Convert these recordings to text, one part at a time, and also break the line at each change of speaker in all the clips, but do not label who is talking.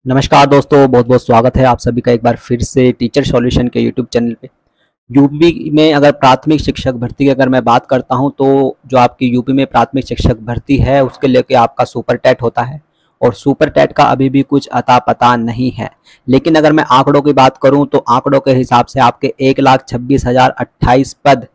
नमस्कार दोस्तों, बहुत बहुत स्वागत है आप सभी का एक बार फिर से टीचर सॉल्यूशन के यूट्यूब चैनल पे। यूपी में अगर प्राथमिक शिक्षक भर्ती की अगर मैं बात करता हूं तो जो आपकी यूपी में प्राथमिक शिक्षक भर्ती है उसके लेके आपका सुपर टेट होता है और सुपर टेट का अभी भी कुछ अता पता नहीं है। लेकिन अगर मैं आंकड़ों की बात करूं तो आंकड़ों के हिसाब से आपके 1,26,028 पद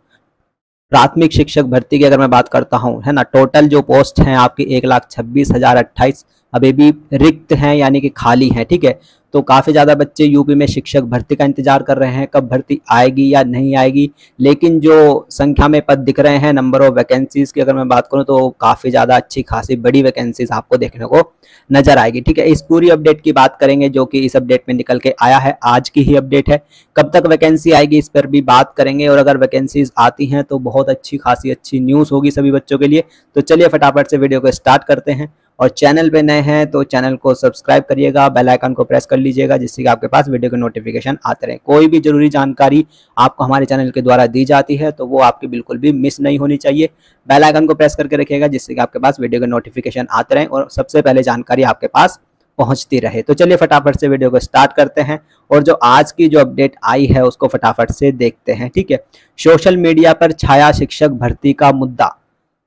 प्राथमिक शिक्षक भर्ती की अगर मैं बात करता हूँ, है ना, टोटल जो पोस्ट हैं आपकी 1,26,028 अभी भी रिक्त हैं, यानी कि खाली हैं। ठीक है, तो काफ़ी ज़्यादा बच्चे यूपी में शिक्षक भर्ती का इंतजार कर रहे हैं कब भर्ती आएगी या नहीं आएगी। लेकिन जो संख्या में पद दिख रहे हैं, नंबर ऑफ वैकेंसीज़ की अगर मैं बात करूं तो काफ़ी ज़्यादा अच्छी खासी बड़ी वैकेंसीज़ आपको देखने को नजर आएगी। ठीक है, इस पूरी अपडेट की बात करेंगे जो कि इस अपडेट में निकल के आया है, आज की ही अपडेट है। कब तक वैकेंसी आएगी इस पर भी बात करेंगे और अगर वैकेंसीज आती हैं तो बहुत अच्छी खासी अच्छी न्यूज़ होगी सभी बच्चों के लिए। तो चलिए फटाफट से वीडियो को स्टार्ट करते हैं और चैनल पे नए हैं तो चैनल को सब्सक्राइब करिएगा, बेल आइकन को प्रेस कर लीजिएगा जिससे कि आपके पास वीडियो के नोटिफिकेशन आते रहें। कोई भी जरूरी जानकारी आपको हमारे चैनल के द्वारा दी जाती है तो वो आपकी बिल्कुल भी मिस नहीं होनी चाहिए। बेल आइकन को प्रेस करके रखिएगा जिससे कि आपके पास वीडियो के नोटिफिकेशन आते रहें और सबसे पहले जानकारी आपके पास पहुंचती रहे। तो चलिए फटाफट से वीडियो को स्टार्ट करते हैं और जो आज की जो अपडेट आई है उसको फटाफट से देखते हैं। ठीक है, सोशल मीडिया पर छाया शिक्षक भर्ती का मुद्दा।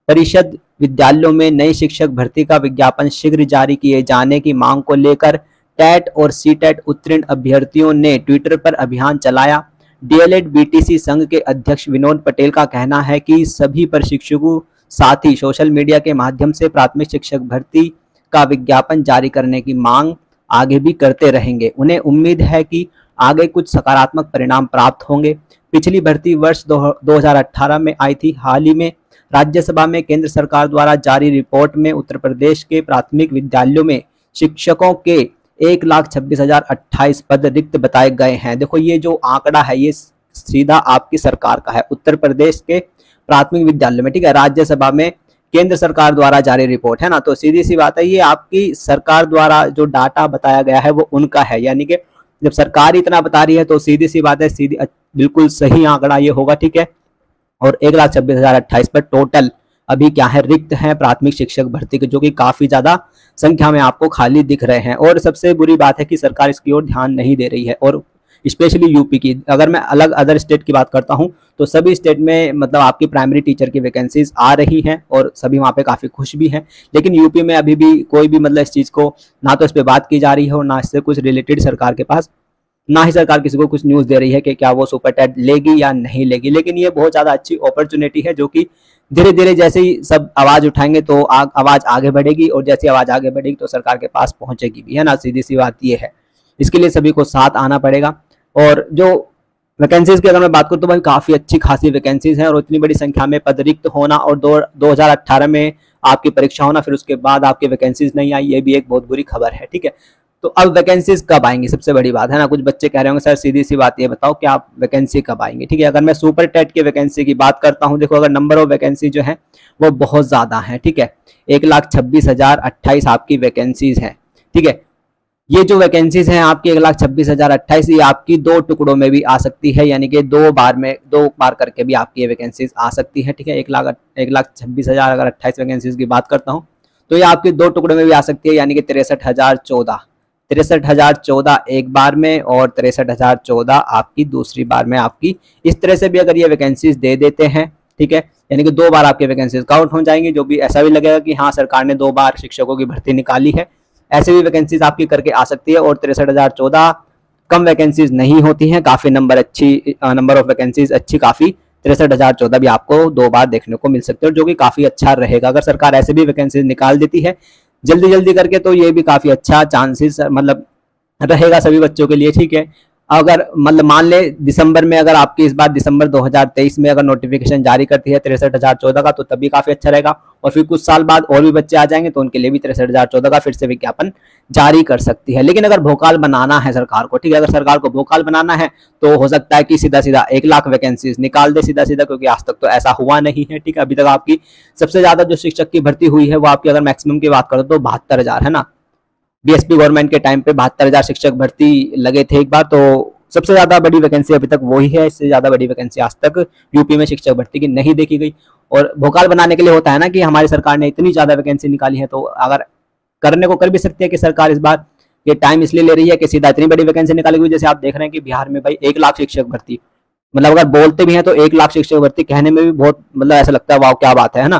परिषद विद्यालयों में नई शिक्षक भर्ती का विज्ञापन शीघ्र जारी किए जाने की मांग को लेकर टेट और सीटेट उत्तीर्ण अभ्यर्थियों ने ट्विटर पर अभियान चलाया। डीएलएड बीटीसी संघ के अध्यक्ष विनोद पटेल का कहना है कि सभी प्रशिक्षकों साथ ही सोशल मीडिया के माध्यम से प्राथमिक शिक्षक भर्ती का विज्ञापन जारी करने की मांग आगे भी करते रहेंगे। उन्हें उम्मीद है कि आगे कुछ सकारात्मक परिणाम प्राप्त होंगे। पिछली भर्ती वर्ष 2018 में आई थी। हाल ही में राज्यसभा में केंद्र सरकार द्वारा जारी रिपोर्ट में उत्तर प्रदेश के प्राथमिक विद्यालयों में शिक्षकों के 1,26,028 पद रिक्त बताए गए हैं। देखो ये जो आंकड़ा है ये सीधा आपकी सरकार का है, उत्तर प्रदेश के प्राथमिक विद्यालयों में। ठीक है, राज्यसभा में केंद्र सरकार द्वारा जारी रिपोर्ट है ना, तो सीधी सी बात है ये आपकी सरकार द्वारा जो डाटा बताया गया है वो उनका है। यानी कि जब सरकार इतना बता रही है तो सीधी सी बात है, सीधी बिल्कुल सही आंकड़ा ये होगा। ठीक है, और 1,26,028 पर टोटल अभी क्या है, रिक्त हैं प्राथमिक शिक्षक भर्ती के, जो कि काफी ज्यादा संख्या में आपको खाली दिख रहे हैं। और सबसे बुरी बात है कि सरकार इसकी ओर ध्यान नहीं दे रही है और स्पेशली यूपी की। अगर मैं अलग अदर स्टेट की बात करता हूं तो सभी स्टेट में मतलब आपकी प्राइमरी टीचर की वैकेंसीज आ रही हैं और सभी वहां पे काफी खुश भी हैं। लेकिन यूपी में अभी भी कोई भी मतलब इस चीज को ना तो इस पर बात की जा रही है और ना इससे कुछ रिलेटेड सरकार के पास, ना ही सरकार किसी को कुछ न्यूज़ दे रही है कि क्या वो सुपर टेट लेगी या नहीं लेगी। लेकिन ये बहुत ज़्यादा अच्छी अपॉर्चुनिटी है जो कि धीरे धीरे जैसे ही सब आवाज़ उठाएंगे तो आवाज़ आगे बढ़ेगी और जैसी आवाज़ आगे बढ़ेगी तो सरकार के पास पहुंचेगी भी, है ना। सीधी सी बात ये है, इसके लिए सभी को साथ आना पड़ेगा। और जो वैकेंसीज की अगर मैं बात करूँ तो भाई काफ़ी अच्छी खासी वैकेंसीज हैं और इतनी बड़ी संख्या में पद रिक्त होना और 2018 में आपकी परीक्षा होना फिर उसके बाद आपकी वैकेंसीज नहीं आई, ये भी एक बहुत बुरी खबर है। ठीक है, तो अब वैकेंसीज कब आएंगी, सबसे बड़ी बात है ना। कुछ बच्चे कह रहे होंगे सर सीधी सी बात ये बताओ कि आप वैकेंसी कब आएंगी। ठीक है, अगर मैं सुपर टेट की वैकेंसी की बात करता हूं, देखो अगर नंबर ऑफ वैकेंसी जो है वो बहुत ज्यादा है। ठीक है, 1,26,028 आपकी वैकेंसीज हैं। ठीक है, ये जो वैकेंसीज हैं आपकी 1,26,028 ये आपकी दो टुकड़ों में भी आ सकती है, यानी कि दो बार करके भी आपकी ये वैकेंसीज आ सकती है। ठीक है, 1,26,000 अगर 28 वैकेंसीज की बात करता हूँ तो ये आपके दो टुकड़ों में भी आ सकती है, यानी कि 63,014 एक बार में और 63,014 आपकी दूसरी बार में आपकी। इस तरह से भी अगर ये वैकेंसीज दे देते हैं, ठीक है, यानी कि दो बार आपकी वैकेंसीज काउंट हो जाएंगी, जो भी ऐसा भी लगेगा कि हाँ सरकार ने दो बार शिक्षकों की भर्ती निकाली है, ऐसे भी वैकेंसीज आपकी करके आ सकती है। और 63,014 कम वैकेंसीज नहीं होती हैं, काफी नंबर ऑफ वैकेंसीज अच्छी काफी 63,014 भी आपको दो बार देखने को मिल सकते हैं, जो कि काफी अच्छा रहेगा अगर सरकार ऐसे भी वैकेंसीज निकाल देती है जल्दी जल्दी करके, तो ये भी काफी अच्छा चांसेस मतलब रहेगा सभी बच्चों के लिए। ठीक है, अगर मतलब मान ले दिसंबर में अगर आपकी इस बार दिसंबर 2023 में अगर नोटिफिकेशन जारी करती है 63,014 का तो तभी काफी अच्छा रहेगा और फिर कुछ साल बाद और भी बच्चे आ जाएंगे तो उनके लिए भी 63,014 का फिर से विज्ञापन जारी कर सकती है। लेकिन अगर भोकाल बनाना है सरकार को, ठीक है, अगर सरकार को भोकाल बनाना है तो हो सकता है कि सीधा सीधा 1,00,000 वैकेंसीज निकाल दे सीधा सीधा, क्योंकि आज तक तो ऐसा हुआ नहीं है। ठीक है, अभी तक आपकी सबसे ज्यादा जो शिक्षक की भर्ती हुई है वो आपकी अगर मैक्सिमम की बात करो तो 72,000 है ना। बीएसपी गवर्नमेंट के टाइम पे 72,000 शिक्षक भर्ती लगे थे एक बार, तो सबसे ज्यादा बड़ी वैकेंसी अभी तक वही है। इससे ज्यादा बड़ी वैकेंसी आज तक यूपी में शिक्षक भर्ती की नहीं देखी गई। और भोकाल बनाने के लिए होता है ना कि हमारी सरकार ने इतनी ज्यादा वैकेंसी निकाली है, तो अगर करने को कर भी सकती है कि सरकार इस बार ये टाइम इसलिए ले रही है कि सीधा इतनी बड़ी वैकेंसी निकालेगी। जैसे आप देख रहे हैं कि बिहार में भाई 1 लाख शिक्षक भर्ती, मतलब अगर बोलते भी हैं तो 1 लाख शिक्षक भर्ती कहने में भी बहुत मतलब ऐसा लगता है वाह क्या बात है ना।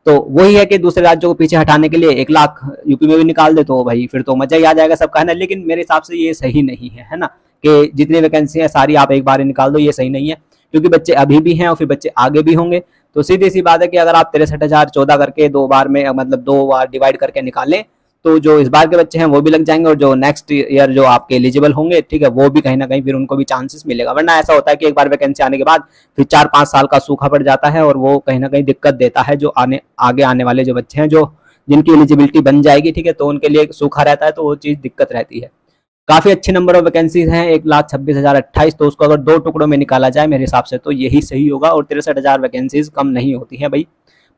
तो वही है कि दूसरे राज्यों को पीछे हटाने के लिए 1 लाख यूपी में भी निकाल दे तो भाई फिर तो मजा ही आ जाएगा सबका, है ना। लेकिन मेरे हिसाब से ये सही नहीं है ना, कि जितनी वैकेंसी है सारी आप एक बार ही निकाल दो, ये सही नहीं है। क्योंकि बच्चे अभी भी हैं और फिर बच्चे आगे भी होंगे। तो सीधी सी बात है कि अगर आप 63,014 करके 2 बार में मतलब 2 बार डिवाइड करके निकालें तो जो इस बार के बच्चे हैं वो भी लग जाएंगे, और जो नेक्स्ट ईयर जो आपके एलिजिबल होंगे, ठीक है, वो भी कहीं ना कहीं फिर उनको भी चांसेस मिलेगा। वरना ऐसा होता है कि एक बार वैकेंसी आने के बाद फिर 4-5 साल का सूखा पड़ जाता है, और वो कहीं ना कहीं दिक्कत देता है जो आगे आने वाले जो बच्चे हैं, जो जिनकी एलिजिबिलिटी बन जाएगी, ठीक है, तो उनके लिए सूखा रहता है, तो वो चीज़ दिक्कत रहती है। काफ़ी अच्छे नंबर ऑफ वैकेंसीज हैं, 1,26,028, तो उसको अगर 2 टुकड़ों में निकाला जाए मेरे हिसाब से तो यही सही होगा। और 63,000 वैकेंसीज कम नहीं होती हैं भाई,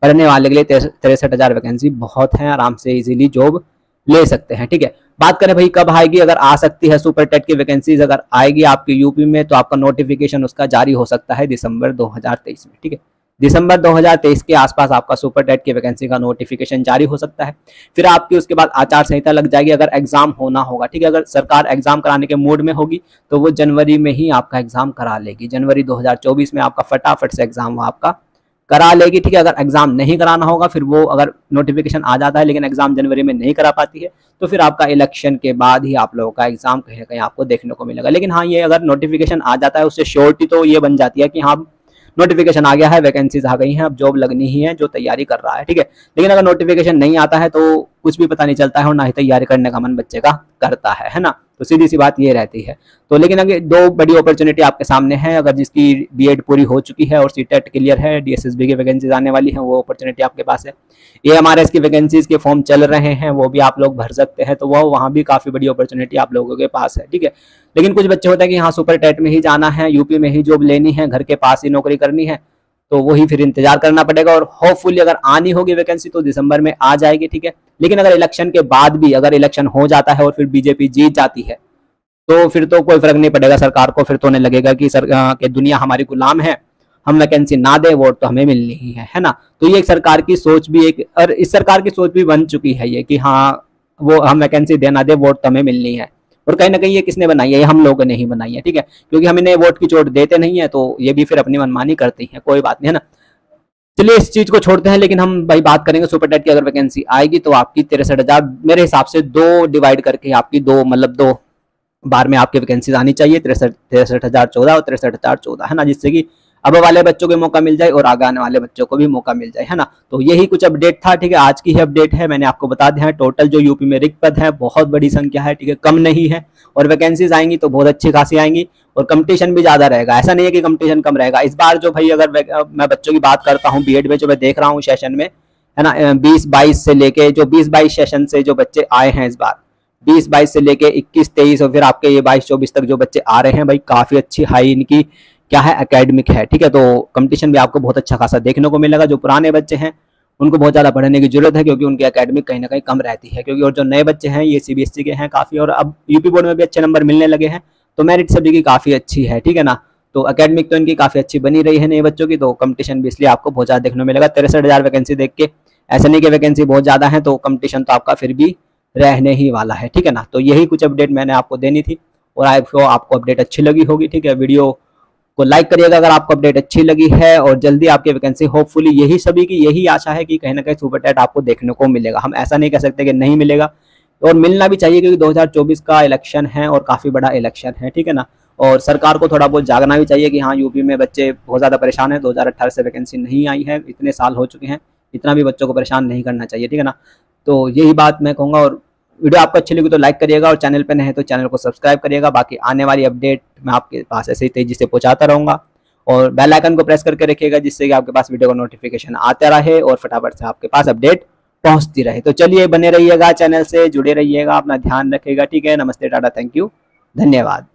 पढ़ने वाले के लिए 63,000 वैकेंसी बहुत हैं, आराम से इजीली जॉब ले सकते हैं, ठीक है। बात करें भाई कब आएगी, अगर आ सकती है सुपर टेट की वैकेंसीज अगर आएगी आपके यूपी में, तो आपका नोटिफिकेशन उसका जारी हो सकता है दिसंबर 2023 में, ठीक है। दिसंबर 2023 के आसपास आपका सुपर टेट की वैकेंसी का नोटिफिकेशन जारी हो सकता है। फिर आपकी उसके बाद आचार संहिता लग जाएगी अगर एग्जाम होना होगा, ठीक है। अगर सरकार एग्जाम कराने के मूड में होगी तो वो जनवरी में ही आपका एग्जाम करा लेगी, जनवरी 2024 में आपका फटाफट से एग्जाम आपका करा लेगी, ठीक है। अगर एग्जाम नहीं कराना होगा, फिर वो अगर नोटिफिकेशन आ जाता है लेकिन एग्जाम जनवरी में नहीं करा पाती है, तो फिर आपका इलेक्शन के बाद ही आप लोगों का एग्जाम कहीं ना कहीं आपको देखने को मिलेगा। लेकिन हाँ, ये अगर नोटिफिकेशन आ जाता है उससे श्योरिटी तो ये बन जाती है कि हाँ नोटिफिकेशन आ गया है, वैकेंसीज आ गई हैं, अब जॉब लगनी ही है जो तैयारी कर रहा है, ठीक है। लेकिन अगर नोटिफिकेशन नहीं आता है तो कुछ भी पता नहीं चलता है, और ना ही तैयारी करने का मन बच्चे का करता है ना। तो सीधी सी बात ये रहती है। तो लेकिन अगर 2 बड़ी अपॉर्चुनिटी आपके सामने है, अगर जिसकी बीएड पूरी हो चुकी है और सीटेट क्लियर है, डीएसएसबी की वैकेंसीज आने वाली हैं, वो अपॉर्चुनिटी आपके पास है। एएमआरएस की वैकेंसीज के फॉर्म चल रहे हैं, वो भी आप लोग भर सकते हैं, तो वो वहाँ भी काफ़ी बड़ी अपॉर्चुनिटी आप लोगों के पास है, ठीक है। लेकिन कुछ बच्चे होते हैं कि हाँ सुपर टेट में ही जाना है, यूपी में ही जॉब लेनी है, घर के पास ही नौकरी करनी है, तो वही फिर इंतजार करना पड़ेगा। और होपफुली अगर आनी होगी वैकेंसी तो दिसंबर में आ जाएगी, ठीक है। लेकिन अगर इलेक्शन के बाद भी अगर इलेक्शन हो जाता है और फिर बीजेपी जीत जाती है तो फिर तो कोई फर्क नहीं पड़ेगा सरकार को, फिर तो उन्हें लगेगा कि दुनिया हमारी गुलाम है, हम वैकेंसी ना दे वोट तो हमें मिलनी ही है ना। तो ये एक सरकार की सोच भी एक, और इस सरकार की सोच भी बन चुकी है ये कि हाँ वो हम वैकेंसी दे ना दे वोट तो हमें मिलनी है। और कहीं ना कहीं ये किसने बनाई है, ये हम लोगों ने ही बनाई है, ठीक है। क्योंकि हम इन्हें वोट की चोट देते नहीं है तो ये भी फिर अपनी मनमानी करती है, कोई बात नहीं, है ना। चलिए इस चीज को छोड़ते हैं, लेकिन हम भाई बात करेंगे सुपर टेट की अगर वैकेंसी आएगी तो आपकी 63,000 मेरे हिसाब से 2 डिवाइड करके आपकी 2 मतलब 2 बार में आपकी वैकेंसीज आनी चाहिए, 63,014 और 63,014, है ना, जिससे कि अब वाले बच्चों को मौका मिल जाए और आगे आने वाले बच्चों को भी मौका मिल जाए, है ना। तो यही कुछ अपडेट था, ठीक है, आज की ही अपडेट है। मैंने आपको बता दिया है टोटल जो यूपी में रिक्त पद है बहुत बड़ी संख्या है, ठीक है, कम नहीं है, और वैकेंसीज आएंगी तो बहुत अच्छी खासी आएंगी, और कंपटीशन भी ज्यादा रहेगा। ऐसा नहीं है कि कंपटीशन कम रहेगा। इस बार जो भाई अगर मैं बच्चों की बात करता हूँ बीएड में, जो मैं देख रहा हूँ सेशन में, है ना, 20-22 से लेके जो 20-22 सेशन से जो बच्चे आए हैं इस बार, 20-22 से लेके 21-23 और फिर आपके ये 22-24 तक जो बच्चे आ रहे हैं भाई, काफी अच्छी हाई इनकी क्या है एकेडमिक है, ठीक है। तो कंपटीशन भी आपको बहुत अच्छा खासा देखने को मिलेगा। जो पुराने बच्चे हैं उनको बहुत ज़्यादा पढ़ने की जरूरत है, क्योंकि उनकी एकेडमिक कहीं ना कहीं कम रहती है, क्योंकि और जो नए बच्चे हैं ये सीबीएसई के हैं काफ़ी, और अब यूपी बोर्ड में भी अच्छे नंबर मिलने लगे हैं, तो मेरिट सभी की काफ़ी अच्छी है, ठीक है ना। तो एकेडमिक तो इनकी काफ़ी अच्छी बनी रही है नए बच्चों की, तो कंपटीशन भी इसलिए आपको बहुत ज़्यादा देखने को मिलेगा। 63,000 वैकेंसी देख के ऐसा नहीं कि वैकेंसी बहुत ज़्यादा है, तो कंपटीशन तो आपका फिर भी रहने ही वाला है, ठीक है ना। तो यही कुछ अपडेट मैंने आपको देनी थी, और आपको अपडेट अच्छी लगी होगी, ठीक है। वीडियो को लाइक करिएगा अगर आपको अपडेट अच्छी लगी है, और जल्दी आपकी वैकेंसी होपफुली, यही सभी की यही आशा है कि कहीं ना कहीं सुपर टेट आपको देखने को मिलेगा। हम ऐसा नहीं कह सकते कि नहीं मिलेगा, और मिलना भी चाहिए, क्योंकि 2024 का इलेक्शन है और काफ़ी बड़ा इलेक्शन है, ठीक है ना। और सरकार को थोड़ा बहुत जागना भी चाहिए कि हाँ यूपी में बच्चे बहुत ज़्यादा परेशान हैं, 2018 से वैकेंसी नहीं आई है, इतने साल हो चुके हैं, इतना भी बच्चों को परेशान नहीं करना चाहिए, ठीक है ना। तो यही बात मैं कहूँगा, और वीडियो आपको अच्छी लगी तो लाइक करिएगा, और चैनल पे नए हैं तो चैनल को सब्सक्राइब करिएगा। बाकी आने वाली अपडेट मैं आपके पास ऐसे ही तेजी से पहुंचाता रहूँगा, और बेल आइकन को प्रेस करके रखिएगा, जिससे कि आपके पास वीडियो का नोटिफिकेशन आता रहे और फटाफट से आपके पास अपडेट पहुंचती रहे। तो चलिए बने रहिएगा, चैनल से जुड़े रहिएगा, अपना ध्यान रखिएगा, ठीक है। नमस्ते, टाटा, थैंक यू, धन्यवाद।